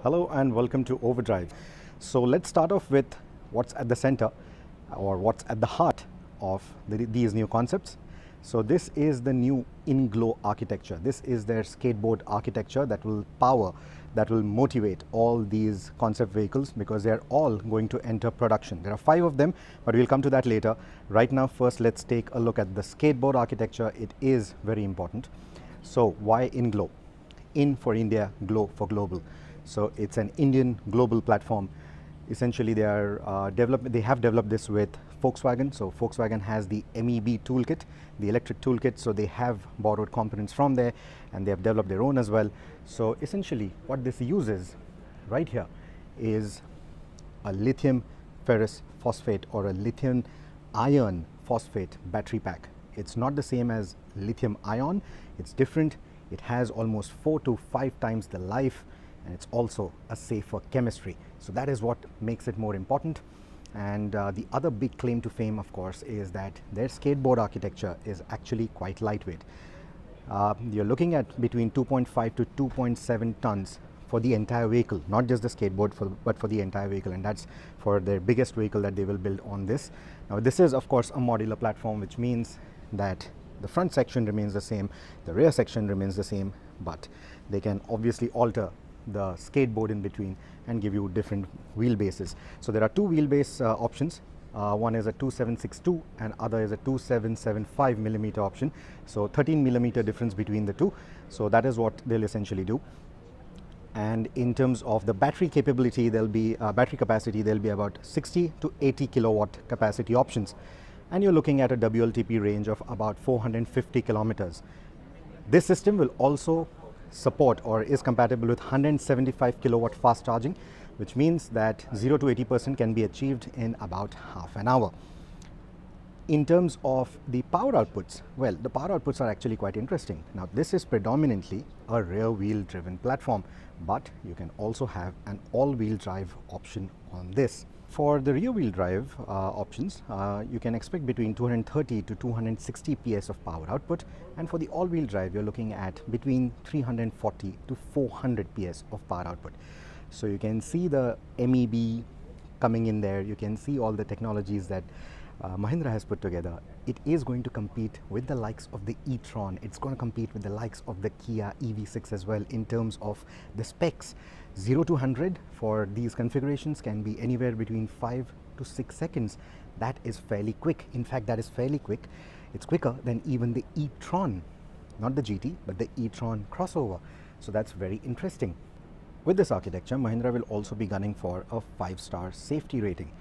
Hello and welcome to Overdrive. So let's start off with what's at the center or what's at the heart of these new concepts. So this is the new INGLO architecture. This is their skateboard architecture that will motivate all these concept vehicles because they're all going to enter production. There are 5 of them, but we'll come to that later. Right now, first let's take a look at the skateboard architecture. It is very important. So why INGLO? In for India, GLO for global. So it's an Indian global platform. Essentially, they have developed this with Volkswagen. So Volkswagen has the MEB toolkit, the electric toolkit. So they have borrowed components from there, and they have developed their own as well. So essentially, what this uses right here is a lithium ferrous phosphate or a lithium iron phosphate battery pack. It's not the same as lithium ion. It's different. It has almost 4 to 5 times the life, and it's also a safer chemistry. So that is what makes it more important. And the other big claim to fame, of course, is that their skateboard architecture is actually quite lightweight. You're looking at between 2.5 to 2.7 tons for the entire vehicle, not just the skateboard, but for the entire vehicle, and that's for their biggest vehicle that they will build on this. Now, this is, of course, a modular platform, which means that the front section remains the same, the rear section remains the same, but they can obviously alter the skateboard in between and give you different wheelbases. So there are 2 wheelbase options. One is a 2762 and other is a 2775 millimeter option. So 13 millimeter difference between the two. So that is what they'll essentially do. And in terms of the battery capability, there'll be battery capacity, there'll be about 60 to 80 kilowatt capacity options. And you're looking at a WLTP range of about 450 kilometers. This system will also support or is compatible with 175 kilowatt fast charging, which means that 0 to 80% can be achieved in about half an hour. In terms of the power outputs, well, the power outputs are actually quite interesting. Now, this is predominantly a rear wheel driven platform, but you can also have an all wheel drive option on this. For the rear wheel drive options, you can expect between 230 to 260 PS of power output, and for the all wheel drive, you're looking at between 340 to 400 PS of power output. So you can see the MEB coming in there. You can see all the technologies that Mahindra has put together. It is going to compete with the likes of the e-tron. It's going to compete with the likes of the Kia EV6 as well in terms of the specs. 0 to 100 for these configurations can be anywhere between 5 to 6 seconds. That is fairly quick. In fact, that is fairly quick. It's quicker than even the e-tron, not the GT, but the e-tron crossover. So that's very interesting. With this architecture, Mahindra will also be gunning for a 5-star safety rating.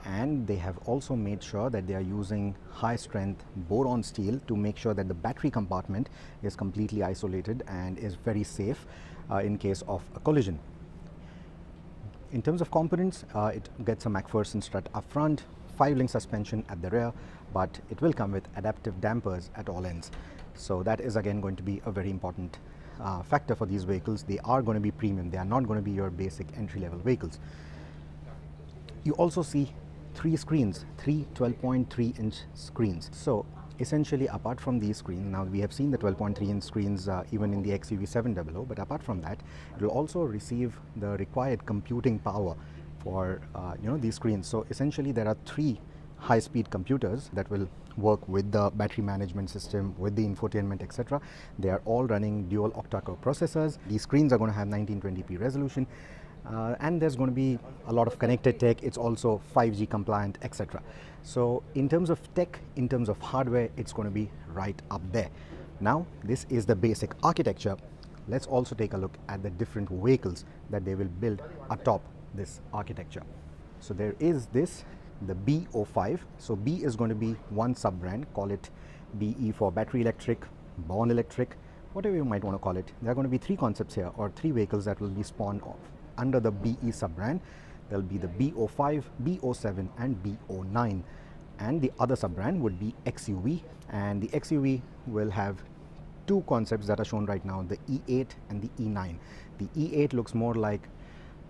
And they have also made sure that they are using high strength boron steel to make sure that the battery compartment is completely isolated and is very safe in case of a collision. In terms of components, it gets a McPherson strut up front, 5-link suspension at the rear, but it will come with adaptive dampers at all ends. So that is again going to be a very important factor for these vehicles. They are going to be premium. They are not going to be your basic entry-level vehicles. You also see 3 screens, 3 12.3-inch screens. So essentially, apart from these screens, now we have seen the 12.3-inch screens even in the XUV700, but apart from that, it will also receive the required computing power for these screens. So essentially, there are 3 high-speed computers that will work with the battery management system, with the infotainment, etc. They are all running dual octa-core processors. These screens are going to have 1920p resolution. And there's going to be a lot of connected tech. It's also 5G compliant, etc. So in terms of tech, in terms of hardware, it's going to be right up there. Now, this is the basic architecture. Let's also take a look at the different vehicles that they will build atop this architecture. So there is this, the B05. So B is going to be one sub-brand. Call it BE for battery electric, born electric, whatever you might want to call it. There are going to be 3 concepts here, or 3 vehicles that will be spawned off under the BE sub-brand. There will be the B05, B07 and B09, and the other sub-brand would be XUV, and the XUV will have 2 concepts that are shown right now, the E8 and the E9. The E8 looks more like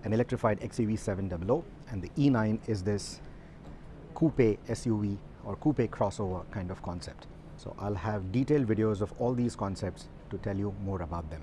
an electrified XUV700, and the E9 is this coupe SUV or coupe crossover kind of concept. So I'll have detailed videos of all these concepts to tell you more about them.